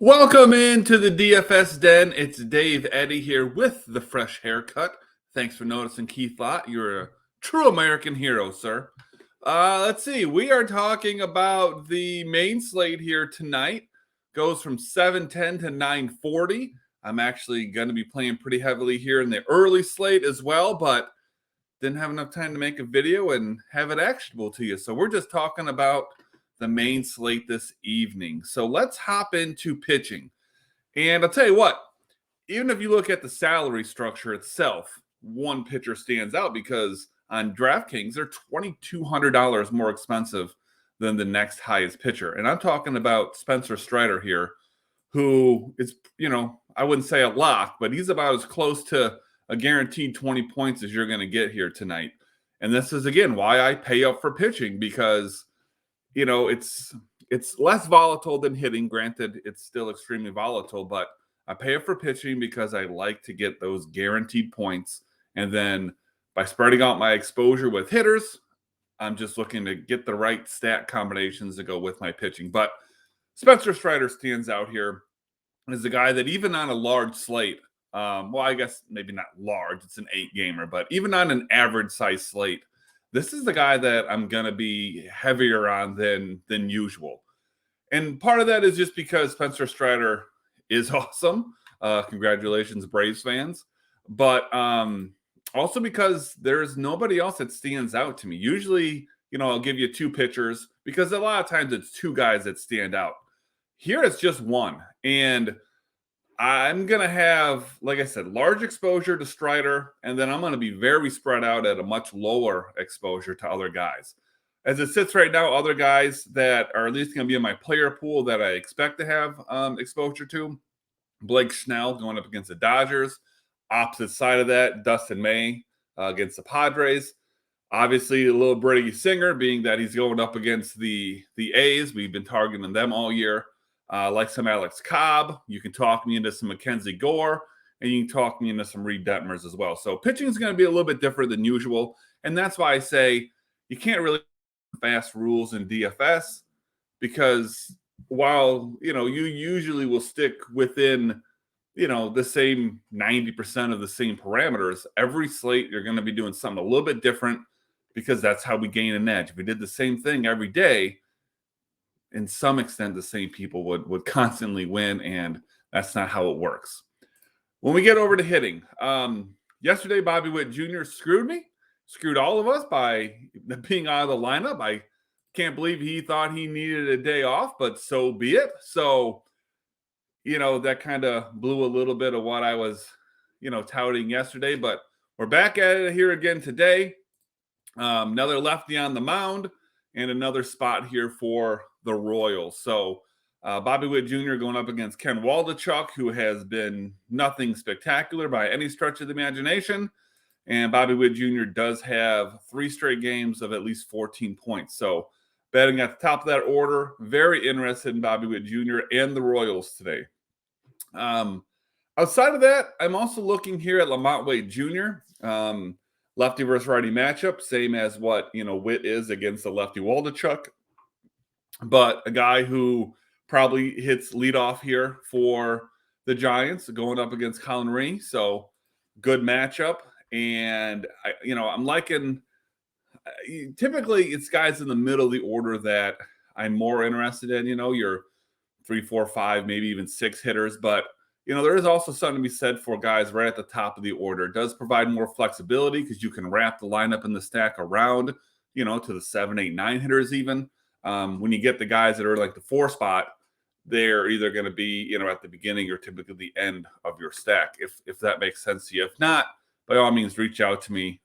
Welcome into the DFS den. It's Dave Eddy here with the fresh haircut. Thanks for noticing, Keith Lott. You're a true American hero, sir. Let's see. We are talking about the main slate here tonight. Goes from 7:10 to 9:40. I'm actually going to be playing pretty heavily here in the early slate as well, but didn't have enough time to make a video and have it actionable to you. So we're just talking about the main slate this evening. So let's hop into pitching. And I'll tell you what, even if you look at the salary structure itself, one pitcher stands out because on DraftKings, they're $2,200 more expensive than the next highest pitcher. And I'm talking about Spencer Strider here, who is, I wouldn't say a lock, but he's about as close to a guaranteed 20 points as you're going to get here tonight. And this is, again, why I pay up for pitching, because it's less volatile than hitting. Granted, it's still extremely volatile, but I pay it for pitching because I like to get those guaranteed points. And then by spreading out my exposure with hitters, I'm just looking to get the right stat combinations to go with my pitching. But Spencer Strider stands out here as a guy that even on a large slate, well, I guess maybe not large, it's an 8-gamer, but even on an average size slate, this is the guy that I'm going to be heavier on than usual. And part of that is just because Spencer Strider is awesome. Congratulations, Braves fans. But also because there's nobody else that stands out to me. Usually, I'll give you two pitchers because a lot of times it's two guys that stand out. Here it's just one. And I'm going to have, like I said, large exposure to Strider, and then I'm going to be very spread out at a much lower exposure to other guys. As it sits right now, other guys that are at least going to be in my player pool that I expect to have exposure to, Blake Snell going up against the Dodgers. Opposite side of that, Dustin May against the Padres. Obviously, a little Brady Singer, being that he's going up against the A's. We've been targeting them all year. Like some Alex Cobb. You can talk me into some Mackenzie Gore, and you can talk me into some Reed Detmers as well. So pitching is going to be a little bit different than usual, and that's why I say you can't really fast rules in DFS, because while you usually will stick within the same 90% of the same parameters, every slate you're going to be doing something a little bit different, because that's how we gain an edge. If we did the same thing every day, in some extent, the same people would constantly win, and that's not how it works. When we get over to hitting, yesterday Bobby Witt Jr. screwed all of us by being out of the lineup. I can't believe he thought he needed a day off, but so be it. So, that kind of blew a little bit of what I was, touting yesterday, but we're back at it here again today. Another lefty on the mound and another spot here for the Royals. So Bobby Witt Jr. going up against Ken Waldichuk, who has been nothing spectacular by any stretch of the imagination. And Bobby Witt Jr. does have 3 straight games of at least 14 points. So betting at the top of that order, very interested in Bobby Witt Jr. and the Royals today. Outside of that, I'm also looking here at Lamont Wade Jr., lefty versus righty matchup, same as what Witt is against the lefty Waldichuk, but a guy who probably hits leadoff here for the Giants, going up against Colin Ring. So good matchup, and I'm liking. Typically, it's guys in the middle of the order that I'm more interested in. Your 3, 4, 5, maybe even 6 hitters, but there is also something to be said for guys right at the top of the order. It does provide more flexibility because you can wrap the lineup in the stack around, to the 7, 8, 9 hitters even. When you get the guys that are like the 4 spot, they're either going to be, at the beginning or typically the end of your stack, if that makes sense to you. If not, by all means, reach out to me,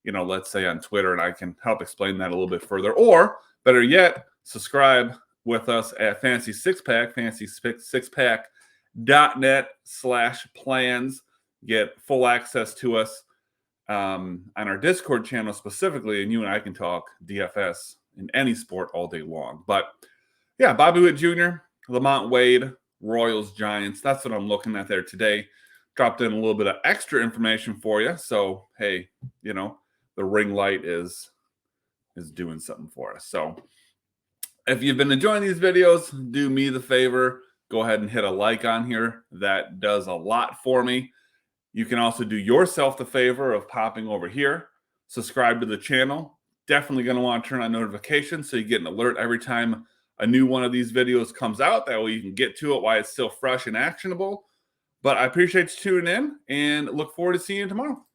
let's say on Twitter, and I can help explain that a little bit further. Or better yet, subscribe with us at Fantasy Six Pack, fantasysixpack.net/plans. Get full access to us on our Discord channel specifically, and you and I can talk DFS in any sport all day long. But yeah, Bobby Witt Jr., Lamont Wade, Royals, Giants. That's what I'm looking at there today. Dropped in a little bit of extra information for you. So, hey, the ring light is doing something for us. So if you've been enjoying these videos, do me the favor, go ahead and hit a like on here. That does a lot for me. You can also do yourself the favor of popping over here, subscribe to the channel. Definitely going to want to turn on notifications so you get an alert every time a new one of these videos comes out. That way you can get to it while it's still fresh and actionable. But I appreciate you tuning in and look forward to seeing you tomorrow.